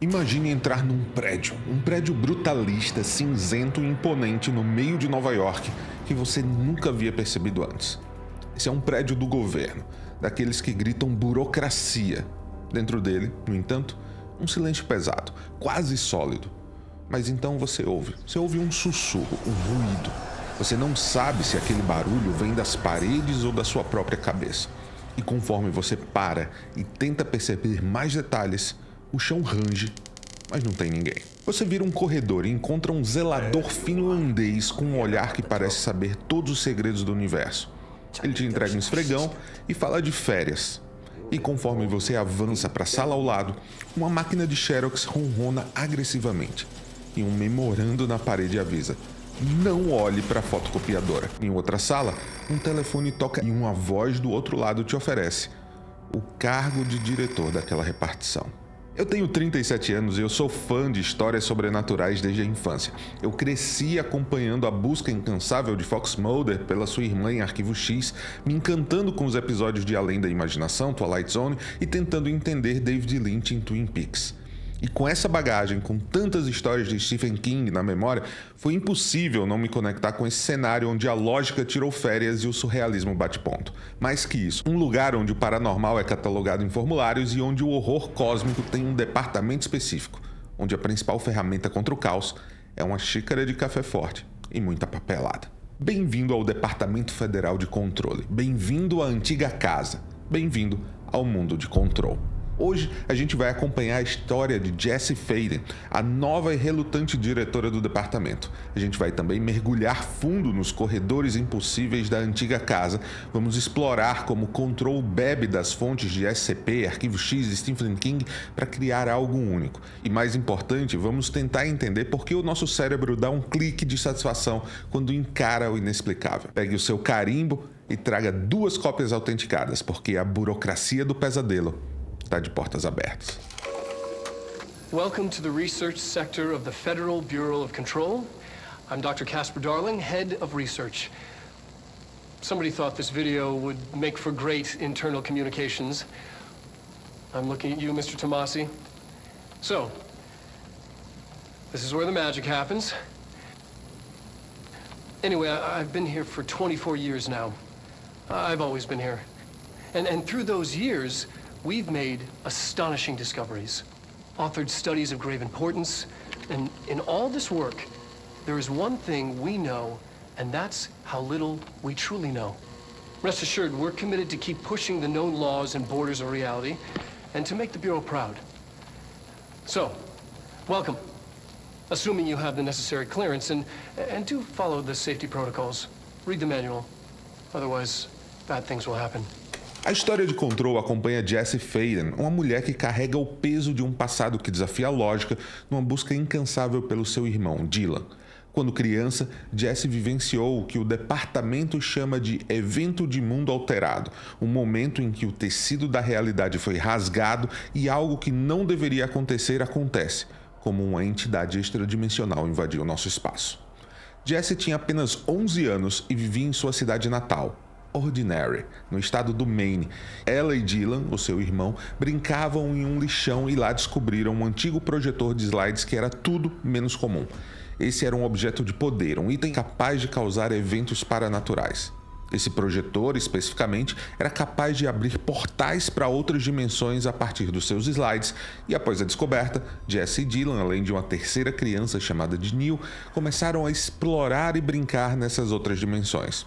Imagine entrar num um prédio brutalista, cinzento e imponente no meio de Nova York que você nunca havia percebido antes. Esse é um prédio do governo, daqueles que gritam burocracia. Dentro dele, no entanto, um silêncio pesado, quase sólido. Mas então você ouve um sussurro, um ruído. Você não sabe se aquele barulho vem das paredes ou da sua própria cabeça. E conforme você para e tenta perceber mais detalhes, o chão range, mas não tem ninguém. Você vira um corredor e encontra um zelador finlandês com um olhar que parece saber todos os segredos do universo. Ele te entrega um esfregão e fala de férias. E conforme você avança para a sala ao lado, uma máquina de xerox ronrona agressivamente. E um memorando na parede avisa: não olhe para a fotocopiadora. Em outra sala, um telefone toca e uma voz do outro lado te oferece o cargo de diretor daquela repartição. Eu tenho 37 anos e eu sou fã de histórias sobrenaturais desde a infância. Eu cresci acompanhando a busca incansável de Fox Mulder pela sua irmã em Arquivo X, me encantando com os episódios de Além da Imaginação, Twilight Zone, e tentando entender David Lynch em Twin Peaks. E com essa bagagem, com tantas histórias de Stephen King na memória, foi impossível não me conectar com esse cenário onde a lógica tirou férias e o surrealismo bate ponto. Mais que isso, um lugar onde o paranormal é catalogado em formulários e onde o horror cósmico tem um departamento específico, onde a principal ferramenta contra o caos é uma xícara de café forte e muita papelada. Bem-vindo ao Departamento Federal de Controle, bem-vindo à antiga casa, bem-vindo ao mundo de Control. Hoje a gente vai acompanhar a história de Jessie Faden, a nova e relutante diretora do departamento. A gente vai também mergulhar fundo nos corredores impossíveis da antiga casa. Vamos explorar como Control bebe das fontes de SCP, Arquivo X e Stephen King para criar algo único. E mais importante, vamos tentar entender por que o nosso cérebro dá um clique de satisfação quando encara o inexplicável. Pegue o seu carimbo e traga 2 cópias autenticadas, porque a burocracia do pesadelo está de portas abertas. Welcome to the research sector of the Federal Bureau of Control. I'm Dr. Casper Darling, head of research. Somebody thought this video would make for great internal communications. I'm looking at you, Mr. Tomasi. So, this is where the magic happens. Anyway, I've been here for 24 years now. I've always been here. And through those years, we've made astonishing discoveries, authored studies of grave importance, and in all this work, there is one thing we know, and that's how little we truly know. Rest assured, we're committed to keep pushing the known laws and borders of reality, and to make the Bureau proud. So, welcome. Assuming you have the necessary clearance, and do follow the safety protocols. Read the manual. Otherwise, bad things will happen. A história de Control acompanha Jessie Faden, uma mulher que carrega o peso de um passado que desafia a lógica numa busca incansável pelo seu irmão, Dylan. Quando criança, Jessie vivenciou o que o departamento chama de evento de mundo alterado, um momento em que o tecido da realidade foi rasgado e algo que não deveria acontecer acontece, como uma entidade extradimensional invadiu nosso espaço. Jessie tinha apenas 11 anos e vivia em sua cidade natal, Ordinary, no estado do Maine. Ela e Dylan, o seu irmão, brincavam em um lixão e lá descobriram um antigo projetor de slides que era tudo menos comum. Esse era um objeto de poder, um item capaz de causar eventos paranaturais. Esse projetor, especificamente, era capaz de abrir portais para outras dimensões a partir dos seus slides, e após a descoberta, Jessie e Dylan, além de uma terceira criança chamada de Neil, começaram a explorar e brincar nessas outras dimensões.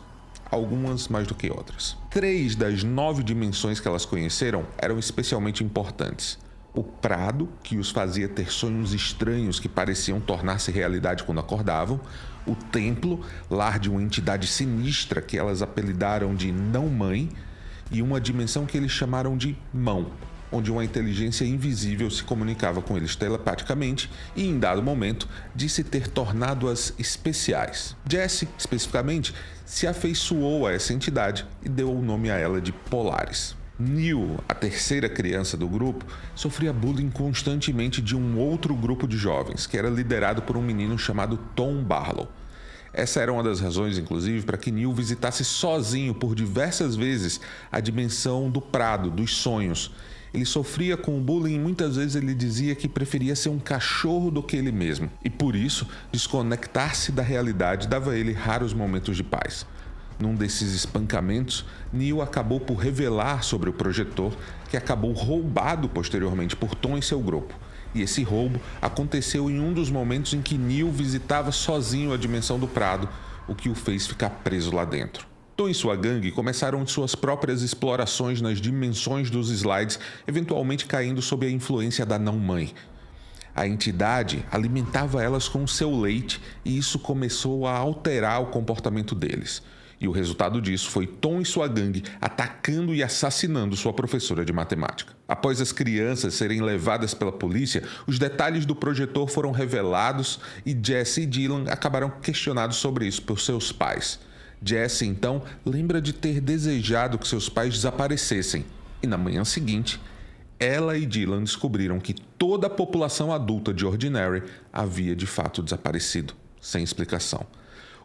Algumas mais do que outras. 3 das 9 dimensões que elas conheceram eram especialmente importantes. O prado, que os fazia ter sonhos estranhos que pareciam tornar-se realidade quando acordavam. O templo, lar de uma entidade sinistra que elas apelidaram de Não-Mãe. E uma dimensão que eles chamaram de Mão, onde uma inteligência invisível se comunicava com eles telepaticamente e, em dado momento, disse ter tornado-as especiais. Jessie, especificamente, se afeiçoou a essa entidade e deu o nome a ela de Polaris. Neil, a terceira criança do grupo, sofria bullying constantemente de um outro grupo de jovens, que era liderado por um menino chamado Tom Barlow. Essa era uma das razões, inclusive, para que Neil visitasse sozinho por diversas vezes a dimensão do prado, dos sonhos. Ele sofria com o bullying e muitas vezes ele dizia que preferia ser um cachorro do que ele mesmo. E por isso, desconectar-se da realidade dava a ele raros momentos de paz. Num desses espancamentos, Neil acabou por revelar sobre o projetor, que acabou roubado posteriormente por Tom e seu grupo. E esse roubo aconteceu em um dos momentos em que Neil visitava sozinho a dimensão do Prado, o que o fez ficar preso lá dentro. Tom e sua gangue começaram suas próprias explorações nas dimensões dos slides, eventualmente caindo sob a influência da não-mãe. A entidade alimentava elas com seu leite e isso começou a alterar o comportamento deles. E o resultado disso foi Tom e sua gangue atacando e assassinando sua professora de matemática. Após as crianças serem levadas pela polícia, os detalhes do projetor foram revelados e Jesse e Dylan acabaram questionados sobre isso por seus pais. Jesse, então, lembra de ter desejado que seus pais desaparecessem. E na manhã seguinte, ela e Dylan descobriram que toda a população adulta de Ordinary havia de fato desaparecido, sem explicação.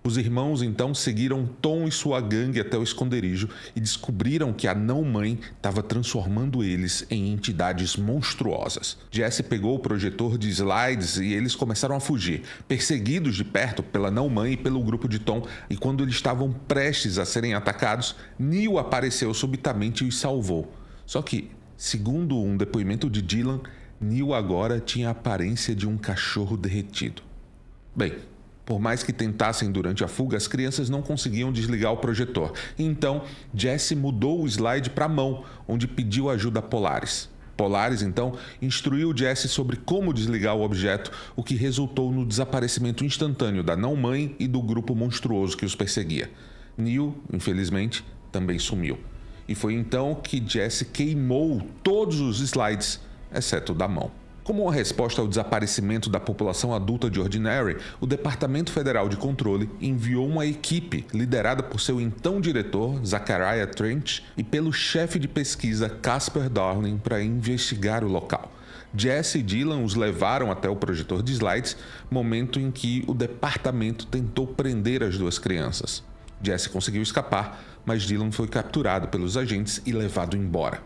Os irmãos então seguiram Tom e sua gangue até o esconderijo e descobriram que a não-mãe estava transformando eles em entidades monstruosas. Jesse pegou o projetor de slides e eles começaram a fugir, perseguidos de perto pela não-mãe e pelo grupo de Tom, e quando eles estavam prestes a serem atacados, Neil apareceu subitamente e os salvou. Só que, segundo um depoimento de Dylan, Neil agora tinha a aparência de um cachorro derretido. Bem, por mais que tentassem durante a fuga, as crianças não conseguiam desligar o projetor. Então, Jesse mudou o slide para a mão, onde pediu ajuda a Polaris. Polaris, então, instruiu Jesse sobre como desligar o objeto, o que resultou no desaparecimento instantâneo da não-mãe e do grupo monstruoso que os perseguia. Neil, infelizmente, também sumiu. E foi então que Jesse queimou todos os slides, exceto o da mão. Como uma resposta ao desaparecimento da população adulta de Ordinary, o Departamento Federal de Controle enviou uma equipe liderada por seu então diretor, Zachariah Trench, e pelo chefe de pesquisa, Casper Darling, para investigar o local. Jesse e Dylan os levaram até o projetor de slides, momento em que o departamento tentou prender as duas crianças. Jesse conseguiu escapar, mas Dylan foi capturado pelos agentes e levado embora.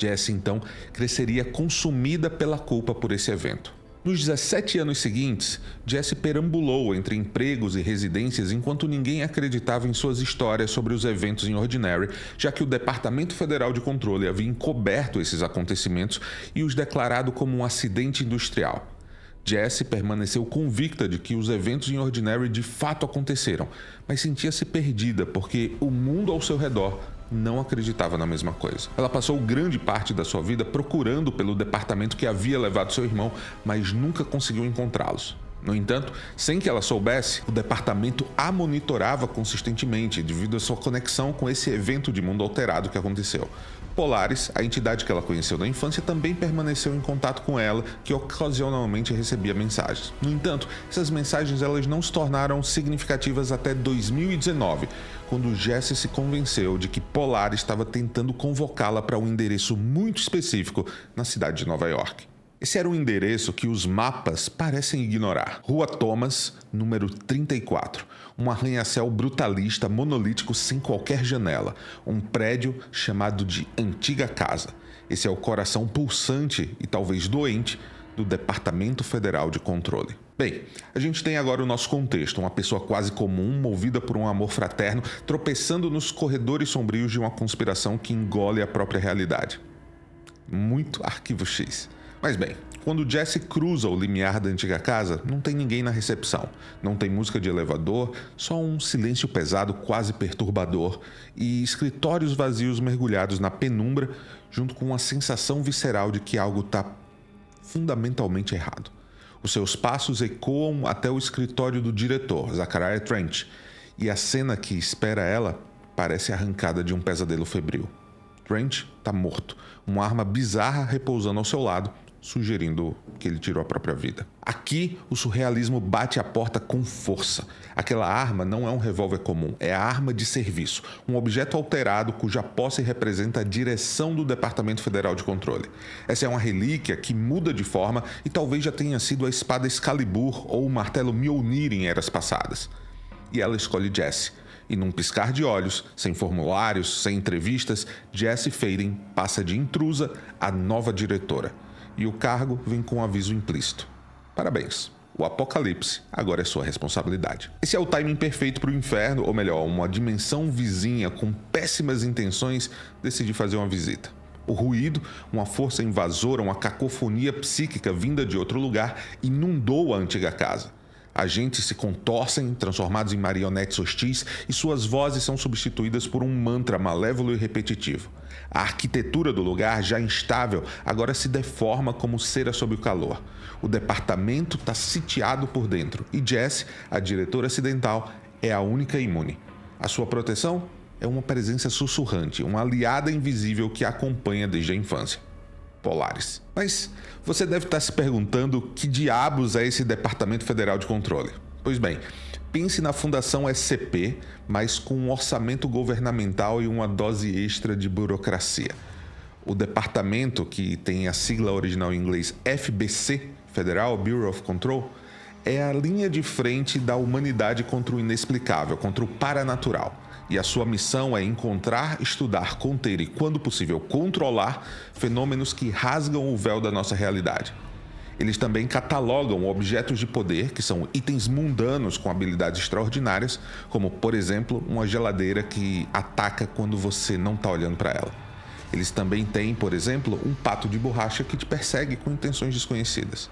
Jesse, então, cresceria consumida pela culpa por esse evento. Nos 17 anos seguintes, Jesse perambulou entre empregos e residências enquanto ninguém acreditava em suas histórias sobre os eventos em Ordinary, já que o Departamento Federal de Controle havia encoberto esses acontecimentos e os declarado como um acidente industrial. Jesse permaneceu convicta de que os eventos em Ordinary de fato aconteceram, mas sentia-se perdida porque o mundo ao seu redor não acreditava na mesma coisa. Ela passou grande parte da sua vida procurando pelo departamento que havia levado seu irmão, mas nunca conseguiu encontrá-los. No entanto, sem que ela soubesse, o departamento a monitorava consistentemente devido à sua conexão com esse evento de mundo alterado que aconteceu. Polaris, a entidade que ela conheceu na infância, também permaneceu em contato com ela, que ocasionalmente recebia mensagens. No entanto, essas mensagens elas não se tornaram significativas até 2019, quando Jesse se convenceu de que Polaris estava tentando convocá-la para um endereço muito específico na cidade de Nova York. Esse era um endereço que os mapas parecem ignorar. Rua Thomas, número 34. Um arranha-céu brutalista monolítico sem qualquer janela. Um prédio chamado de Antiga Casa. Esse é o coração pulsante e talvez doente do Departamento Federal de Controle. Bem, a gente tem agora o nosso contexto. Uma pessoa quase comum, movida por um amor fraterno, tropeçando nos corredores sombrios de uma conspiração que engole a própria realidade. Muito Arquivo X. Mas bem, quando Jesse cruza o limiar da antiga casa, não tem ninguém na recepção. Não tem música de elevador, só um silêncio pesado quase perturbador e escritórios vazios mergulhados na penumbra, junto com uma sensação visceral de que algo está fundamentalmente errado. Os seus passos ecoam até o escritório do diretor, Zachariah Trench, e a cena que espera ela parece arrancada de um pesadelo febril. Trench está morto, uma arma bizarra repousando ao seu lado, sugerindo que ele tirou a própria vida. Aqui, o surrealismo bate a porta com força. Aquela arma não é um revólver comum, é a arma de serviço, um objeto alterado cuja posse representa a direção do Departamento Federal de Controle. Essa é uma relíquia que muda de forma e talvez já tenha sido a espada Excalibur ou o martelo Mjolnir em eras passadas. E ela escolhe Jesse. E num piscar de olhos, sem formulários, sem entrevistas, Jessie Faden passa de intrusa a nova diretora. E o cargo vem com um aviso implícito. Parabéns. O apocalipse agora é sua responsabilidade. Esse é o timing perfeito para o inferno, ou melhor, uma dimensão vizinha com péssimas intenções decidir fazer uma visita. O ruído, uma força invasora, uma cacofonia psíquica vinda de outro lugar, inundou a antiga casa. Agentes se contorcem, transformados em marionetes hostis, e suas vozes são substituídas por um mantra malévolo e repetitivo. A arquitetura do lugar, já instável, agora se deforma como cera sob o calor. O departamento está sitiado por dentro, e Jessie, a diretora acidental, é a única imune. A sua proteção é uma presença sussurrante, uma aliada invisível que a acompanha desde a infância. Polaris. Mas você deve estar se perguntando que diabos é esse Departamento Federal de Controle. Pois bem, pense na Fundação SCP, mas com um orçamento governamental e uma dose extra de burocracia. O departamento, que tem a sigla original em inglês FBC, Federal Bureau of Control, é a linha de frente da humanidade contra o inexplicável, contra o paranatural. E a sua missão é encontrar, estudar, conter e, quando possível, controlar fenômenos que rasgam o véu da nossa realidade. Eles também catalogam objetos de poder, que são itens mundanos com habilidades extraordinárias, como, por exemplo, uma geladeira que ataca quando você não está olhando para ela. Eles também têm, por exemplo, um pato de borracha que te persegue com intenções desconhecidas.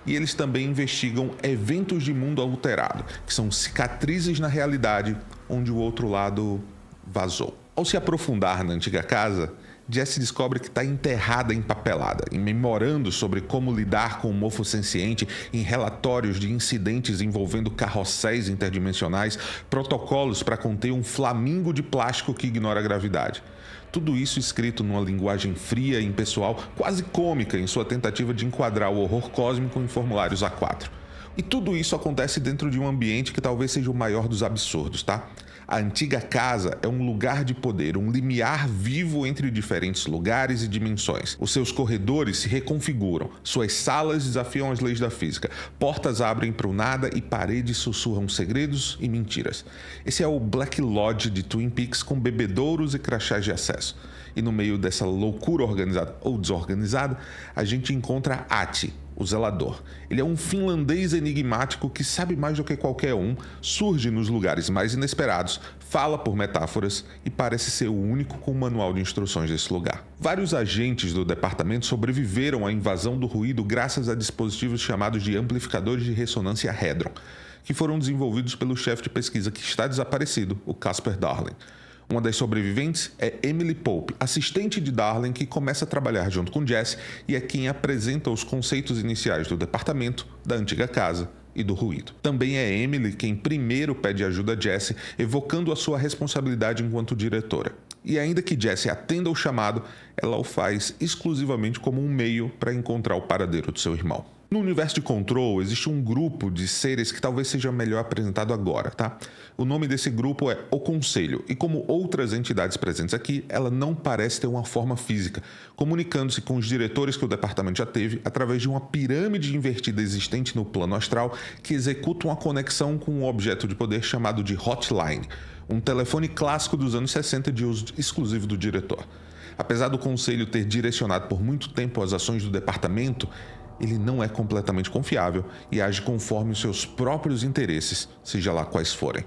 E eles também investigam eventos de mundo alterado, que são cicatrizes na realidade onde o outro lado vazou. Ao se aprofundar na antiga casa, Jessie descobre que está enterrada em papelada, em memorandos sobre como lidar com o mofo senciente, em relatórios de incidentes envolvendo carrosséis interdimensionais, protocolos para conter um flamingo de plástico que ignora a gravidade. Tudo isso escrito numa linguagem fria e impessoal, quase cômica em sua tentativa de enquadrar o horror cósmico em formulários A4. E tudo isso acontece dentro de um ambiente que talvez seja o maior dos absurdos, tá? A antiga casa é um lugar de poder, um limiar vivo entre diferentes lugares e dimensões. Os seus corredores se reconfiguram, suas salas desafiam as leis da física, portas abrem para o nada e paredes sussurram segredos e mentiras. Esse é o Black Lodge de Twin Peaks com bebedouros e crachás de acesso. E no meio dessa loucura organizada ou desorganizada, a gente encontra Ahti, o zelador. Ele é um finlandês enigmático que sabe mais do que qualquer um, surge nos lugares mais inesperados, fala por metáforas e parece ser o único com o manual de instruções desse lugar. Vários agentes do departamento sobreviveram à invasão do ruído graças a dispositivos chamados de amplificadores de ressonância Hadron, que foram desenvolvidos pelo chefe de pesquisa que está desaparecido, o Casper Darling. Uma das sobreviventes é Emily Pope, assistente de Darling, que começa a trabalhar junto com Jessie e é quem apresenta os conceitos iniciais do departamento, da antiga casa e do ruído. Também é Emily quem primeiro pede ajuda a Jessie, evocando a sua responsabilidade enquanto diretora. E ainda que Jessie atenda ao chamado, ela o faz exclusivamente como um meio para encontrar o paradeiro do seu irmão. No universo de Control, existe um grupo de seres que talvez seja melhor apresentado agora, tá? O nome desse grupo é O Conselho, e como outras entidades presentes aqui, ela não parece ter uma forma física, comunicando-se com os diretores que o departamento já teve através de uma pirâmide invertida existente no plano astral que executa uma conexão com um objeto de poder chamado de Hotline, um telefone clássico dos anos 60 de uso exclusivo do diretor. Apesar do Conselho ter direcionado por muito tempo as ações do departamento, ele não é completamente confiável e age conforme os seus próprios interesses, seja lá quais forem.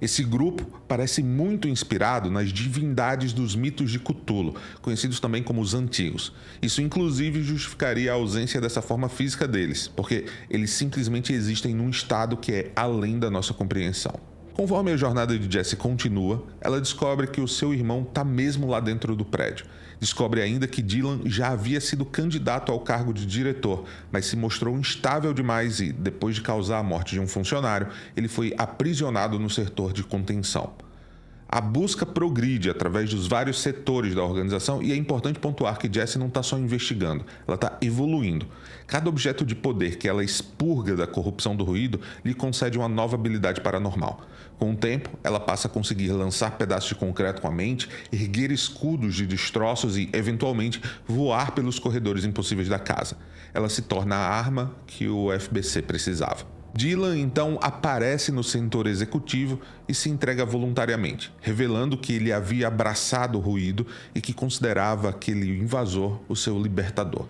Esse grupo parece muito inspirado nas divindades dos mitos de Cthulhu, conhecidos também como os Antigos. Isso inclusive justificaria a ausência dessa forma física deles, porque eles simplesmente existem num estado que é além da nossa compreensão. Conforme a jornada de Jessie continua, ela descobre que o seu irmão está mesmo lá dentro do prédio. Descobre ainda que Dylan já havia sido candidato ao cargo de diretor, mas se mostrou instável demais e, depois de causar a morte de um funcionário, ele foi aprisionado no setor de contenção. A busca progride através dos vários setores da organização e é importante pontuar que Jessie não está só investigando, ela está evoluindo. Cada objeto de poder que ela expurga da corrupção do ruído lhe concede uma nova habilidade paranormal. Com o tempo, ela passa a conseguir lançar pedaços de concreto com a mente, erguer escudos de destroços e, eventualmente, voar pelos corredores impossíveis da casa. Ela se torna a arma que o FBC precisava. Dylan então aparece no setor executivo e se entrega voluntariamente, revelando que ele havia abraçado o ruído e que considerava aquele invasor o seu libertador.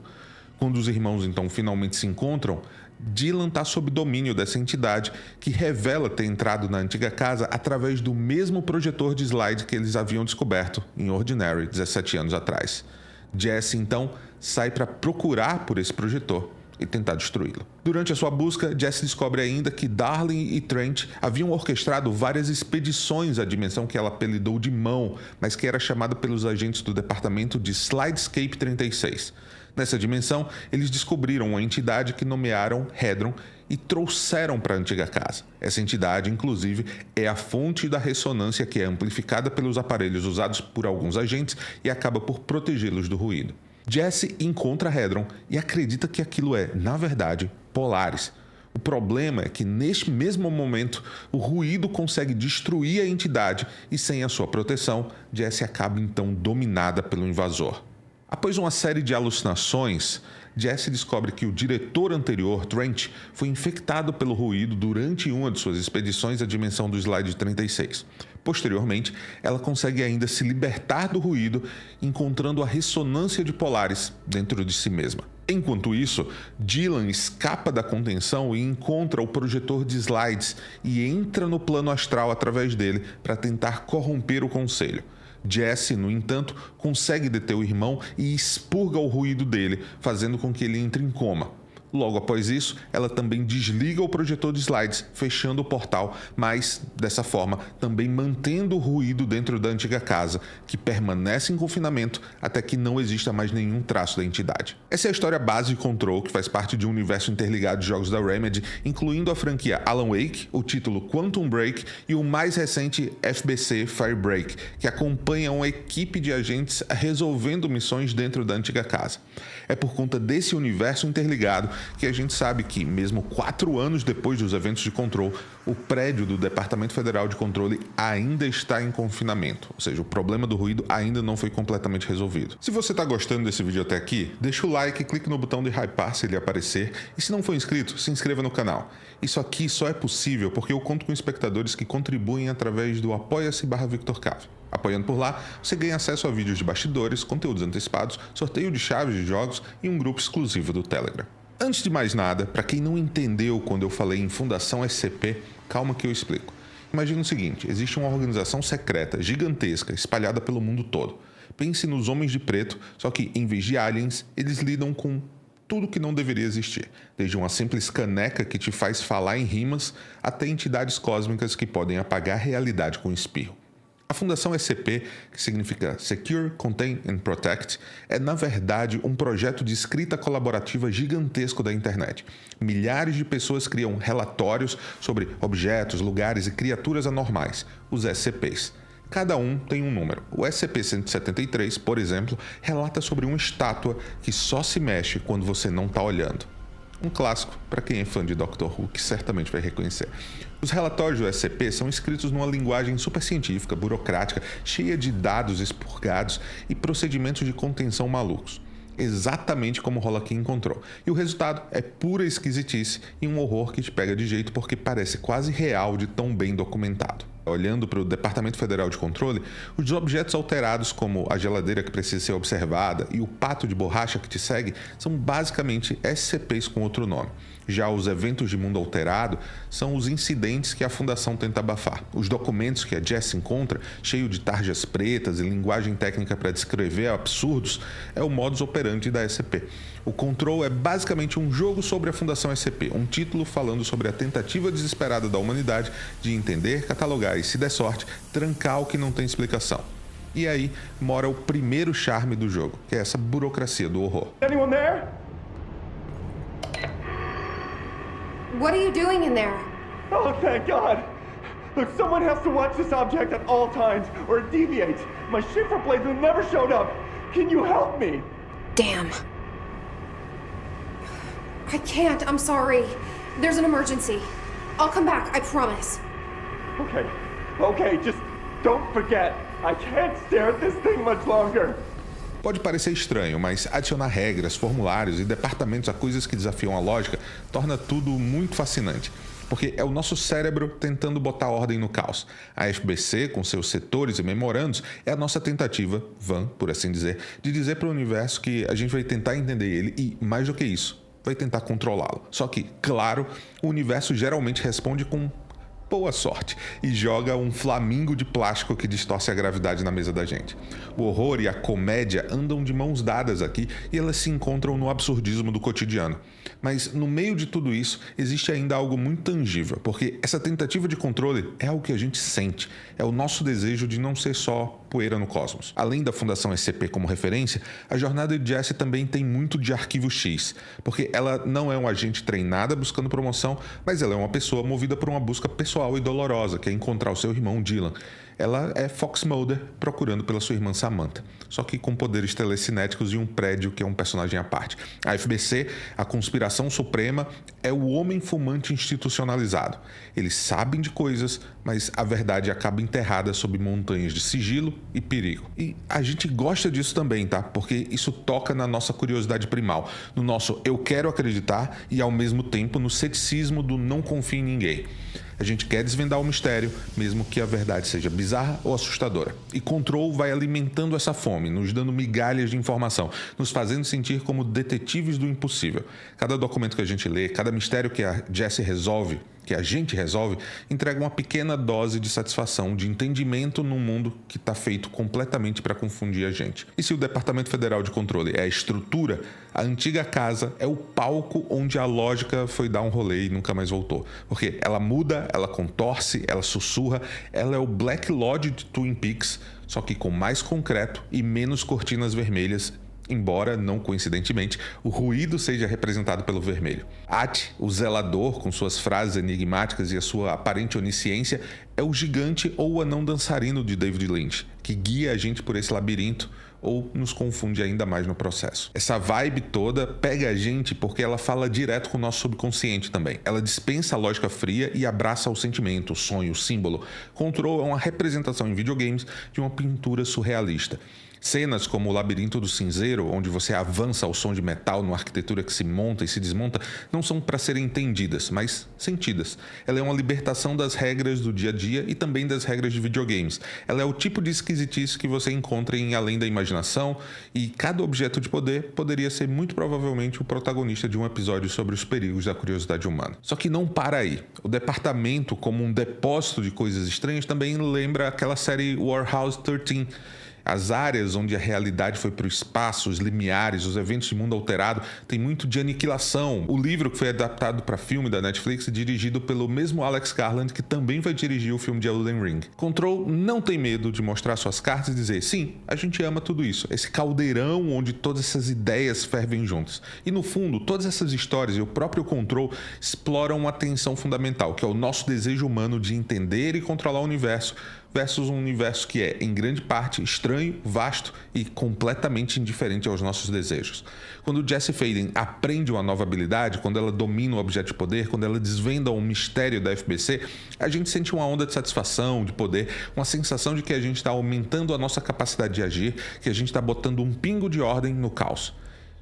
Quando os irmãos então finalmente se encontram, Dylan está sob domínio dessa entidade que revela ter entrado na antiga casa através do mesmo projetor de slide que eles haviam descoberto em Ordinary 17 anos atrás. Jesse então sai para procurar por esse projetor e tentar destruí-lo. Durante a sua busca, Jesse descobre ainda que Darling e Trent haviam orquestrado várias expedições à dimensão que ela apelidou de Mão, mas que era chamada pelos agentes do departamento de Slidescape 36. Nessa dimensão, eles descobriram uma entidade que nomearam Hedron e trouxeram para a antiga casa. Essa entidade, inclusive, é a fonte da ressonância que é amplificada pelos aparelhos usados por alguns agentes e acaba por protegê-los do ruído. Jesse encontra Hedron e acredita que aquilo é, na verdade, Polaris. O problema é que, neste mesmo momento, o ruído consegue destruir a entidade e, sem a sua proteção, Jesse acaba então dominada pelo invasor. Após uma série de alucinações, Jesse descobre que o diretor anterior, Trent, foi infectado pelo ruído durante uma de suas expedições à dimensão do Slide 36. Posteriormente, ela consegue ainda se libertar do ruído, encontrando a ressonância de Polaris dentro de si mesma. Enquanto isso, Dylan escapa da contenção e encontra o projetor de slides e entra no plano astral através dele para tentar corromper o conselho. Jesse, no entanto, consegue deter o irmão e expurga o ruído dele, fazendo com que ele entre em coma. Logo após isso, ela também desliga o projetor de slides, fechando o portal, mas, dessa forma, também mantendo o ruído dentro da antiga casa, que permanece em confinamento até que não exista mais nenhum traço da entidade. Essa é a história base de Control, que faz parte de um universo interligado de jogos da Remedy, incluindo a franquia Alan Wake, o título Quantum Break e o mais recente FBC Firebreak, que acompanha uma equipe de agentes resolvendo missões dentro da antiga casa. É por conta desse universo interligado que a gente sabe que, mesmo 4 anos depois dos eventos de Control, o prédio do Departamento Federal de Controle ainda está em confinamento, ou seja, o problema do ruído ainda não foi completamente resolvido. Se você está gostando desse vídeo até aqui, deixa o like e clique no botão de hypar se ele aparecer, e se não for inscrito, se inscreva no canal. Isso aqui só é possível porque eu conto com espectadores que contribuem através do apoia-se/VictorCave. Apoiando por lá, você ganha acesso a vídeos de bastidores, conteúdos antecipados, sorteio de chaves de jogos e um grupo exclusivo do Telegram. Antes de mais nada, para quem não entendeu quando eu falei em Fundação SCP, calma que eu explico. Imagina o seguinte, existe uma organização secreta, gigantesca, espalhada pelo mundo todo. Pense nos Homens de Preto, só que em vez de aliens, eles lidam com tudo que não deveria existir, desde uma simples caneca que te faz falar em rimas, até entidades cósmicas que podem apagar a realidade com um espirro. A Fundação SCP, que significa Secure, Contain and Protect, é na verdade um projeto de escrita colaborativa gigantesco da internet. Milhares de pessoas criam relatórios sobre objetos, lugares e criaturas anormais, os SCPs. Cada um tem um número. O SCP-173, por exemplo, relata sobre uma estátua que só se mexe quando você não está olhando. Um clássico para quem é fã de Doctor Who, que certamente vai reconhecer. Os relatórios do SCP são escritos numa linguagem supercientífica, burocrática, cheia de dados expurgados e procedimentos de contenção malucos. Exatamente como rola aqui em Control. E o resultado é pura esquisitice e um horror que te pega de jeito porque parece quase real de tão bem documentado. Olhando para o Departamento Federal de Controle, os objetos alterados como a geladeira que precisa ser observada e o pato de borracha que te segue são basicamente SCPs com outro nome. Já os eventos de mundo alterado são os incidentes que a Fundação tenta abafar. Os documentos que a Jess encontra, cheio de tarjas pretas e linguagem técnica para descrever absurdos, é o modus operandi da SCP. O Control é basicamente um jogo sobre a Fundação SCP, um título falando sobre a tentativa desesperada da humanidade de entender, catalogar e, se der sorte, trancar o que não tem explicação. E aí mora o primeiro charme do jogo, que é essa burocracia do horror. Anyone there? What are you doing in there? Oh, thank God! Look, someone has to watch this object at all times, or it deviates. My shifter blades have never showed up. Can you help me? Damn. I can't, I'm sorry. There's an emergency. I'll come back, I promise. Okay, just don't forget. I can't stare at this thing much longer. Pode parecer estranho, mas adicionar regras, formulários e departamentos a coisas que desafiam a lógica torna tudo muito fascinante. porque é o nosso cérebro tentando botar ordem no caos. A FBC, com seus setores e memorandos, é a nossa tentativa, vã, por assim dizer, de dizer para o universo que a gente vai tentar entender ele e, mais do que isso, vai tentar controlá-lo. Só que, claro, o universo geralmente responde com boa sorte e joga um flamingo de plástico que distorce a gravidade na mesa da gente. O horror e a comédia andam de mãos dadas aqui e elas se encontram no absurdismo do cotidiano. Mas no meio de tudo isso existe ainda algo muito tangível, porque essa tentativa de controle é algo que a gente sente, é o nosso desejo de não ser só poeira no cosmos. Além da Fundação SCP como referência, a jornada de Jessie também tem muito de Arquivo X, porque ela não é um agente treinada buscando promoção, mas ela é uma pessoa movida por uma busca pessoal e dolorosa, que é encontrar o seu irmão Dylan. Ela é Fox Mulder procurando pela sua irmã Samantha, só que com poderes telecinéticos e um prédio que é um personagem à parte. A FBC, a conspiração suprema, é o homem fumante institucionalizado. Eles sabem de coisas, mas a verdade acaba enterrada sob montanhas de sigilo e perigo. E a gente gosta disso também, tá? Porque isso toca na nossa curiosidade primal, no nosso eu quero acreditar e ao mesmo tempo no ceticismo do não confio em ninguém. A gente quer desvendar o mistério, mesmo que a verdade seja bizarra ou assustadora. E Control vai alimentando essa fome, nos dando migalhas de informação, nos fazendo sentir como detetives do impossível. Cada documento que a gente lê, cada mistério que a Jessie resolve, que a gente resolve, entrega uma pequena dose de satisfação, de entendimento num mundo que está feito completamente para confundir a gente. E se o Departamento Federal de Controle é a estrutura, a antiga casa é o palco onde a lógica foi dar um rolê e nunca mais voltou. Porque ela muda, ela contorce, ela sussurra, ela é o Black Lodge de Twin Peaks, só que com mais concreto e menos cortinas vermelhas, embora, não coincidentemente, o ruído seja representado pelo vermelho. At, o zelador, com suas frases enigmáticas e a sua aparente onisciência, é o gigante ou o anão dançarino de David Lynch, que guia a gente por esse labirinto ou nos confunde ainda mais no processo. Essa vibe toda pega a gente porque ela fala direto com o nosso subconsciente também. Ela dispensa a lógica fria e abraça o sentimento, o sonho, o símbolo. Control é uma representação em videogames de uma pintura surrealista. Cenas como o Labirinto do Cinzeiro, onde você avança ao som de metal numa arquitetura que se monta e se desmonta, não são para serem entendidas, mas sentidas. Ela é uma libertação das regras do dia a dia e também das regras de videogames. Ela é o tipo de esquisitice que você encontra em Além da Imaginação, e cada objeto de poder poderia ser muito provavelmente o protagonista de um episódio sobre os perigos da curiosidade humana. Só que não para aí. O departamento, como um depósito de coisas estranhas, também lembra aquela série Warehouse 13. As áreas onde a realidade foi para o espaço, os limiares, os eventos de mundo alterado, tem muito de aniquilação. O livro que foi adaptado para filme da Netflix é dirigido pelo mesmo Alex Garland, que também vai dirigir o filme de Elden Ring. Control não tem medo de mostrar suas cartas e dizer, sim, a gente ama tudo isso. Esse caldeirão onde todas essas ideias fervem juntas. E no fundo, todas essas histórias e o próprio Control exploram uma tensão fundamental, que é o nosso desejo humano de entender e controlar o universo, versus um universo que é, em grande parte, estranho, vasto e completamente indiferente aos nossos desejos. Quando Jessie Faden aprende uma nova habilidade, quando ela domina o objeto de poder, quando ela desvenda um mistério da FBC, a gente sente uma onda de satisfação, de poder, uma sensação de que a gente está aumentando a nossa capacidade de agir, que a gente está botando um pingo de ordem no caos.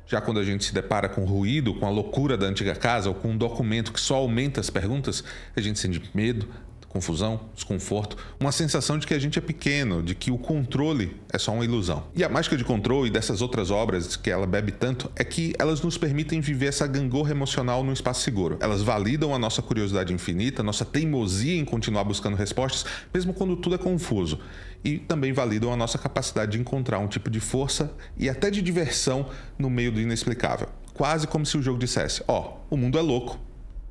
Já quando a gente se depara com o ruído, com a loucura da antiga casa ou com um documento que só aumenta as perguntas, a gente sente medo, confusão, desconforto, uma sensação de que a gente é pequeno, de que o controle é só uma ilusão. E a mágica de Control e dessas outras obras que ela bebe tanto é que elas nos permitem viver essa gangorra emocional num espaço seguro. Elas validam a nossa curiosidade infinita, nossa teimosia em continuar buscando respostas, mesmo quando tudo é confuso. E também validam a nossa capacidade de encontrar um tipo de força e até de diversão no meio do inexplicável. Quase como se o jogo dissesse, o mundo é louco,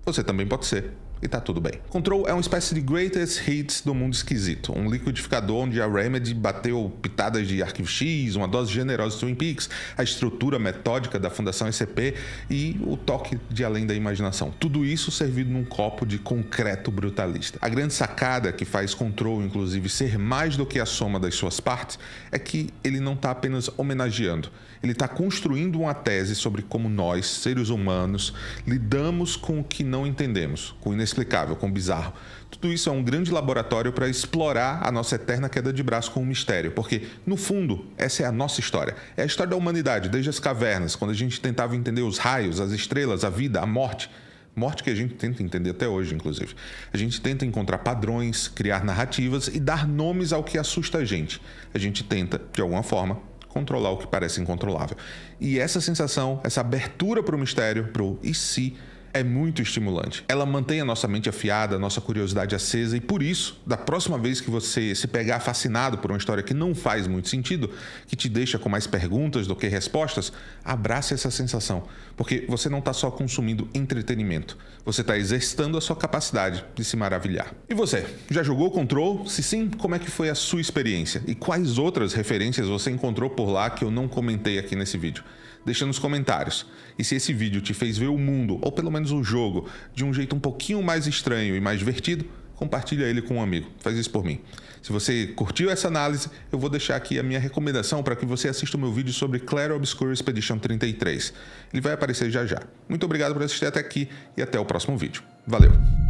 você também pode ser. E tá tudo bem. Control é uma espécie de greatest hits do mundo esquisito. Um liquidificador onde a Remedy bateu pitadas de Arquivo X, uma dose generosa de Twin Peaks, a estrutura metódica da Fundação SCP e o toque de Além da Imaginação. Tudo isso servido num copo de concreto brutalista. A grande sacada que faz Control, inclusive, ser mais do que a soma das suas partes é que ele não tá apenas homenageando. Ele está construindo uma tese sobre como nós, seres humanos, lidamos com o que não entendemos, com o inexplicável, com o bizarro. Tudo isso é um grande laboratório para explorar a nossa eterna queda de braço com o mistério, porque, no fundo, essa é a nossa história. É a história da humanidade, desde as cavernas, quando a gente tentava entender os raios, as estrelas, a vida, a morte. Morte que a gente tenta entender até hoje, inclusive. A gente tenta encontrar padrões, criar narrativas e dar nomes ao que assusta a gente. A gente tenta, de alguma forma, controlar o que parece incontrolável. E essa sensação, essa abertura para o mistério, para o e se, é muito estimulante. Ela mantém a nossa mente afiada, a nossa curiosidade acesa e por isso, da próxima vez que você se pegar fascinado por uma história que não faz muito sentido, que te deixa com mais perguntas do que respostas, abrace essa sensação, porque você não está só consumindo entretenimento, você está exercitando a sua capacidade de se maravilhar. E você, já jogou Control? Se sim, como é que foi a sua experiência? E quais outras referências você encontrou por lá que eu não comentei aqui nesse vídeo? Deixa nos comentários. E se esse vídeo te fez ver o mundo, ou pelo menos o jogo, de um jeito um pouquinho mais estranho e mais divertido, compartilha ele com um amigo. Faz isso por mim. Se você curtiu essa análise, eu vou deixar aqui a minha recomendação para que você assista o meu vídeo sobre Clair Obscur Expedition 33. Ele vai aparecer já já. Muito obrigado por assistir até aqui e até o próximo vídeo. Valeu!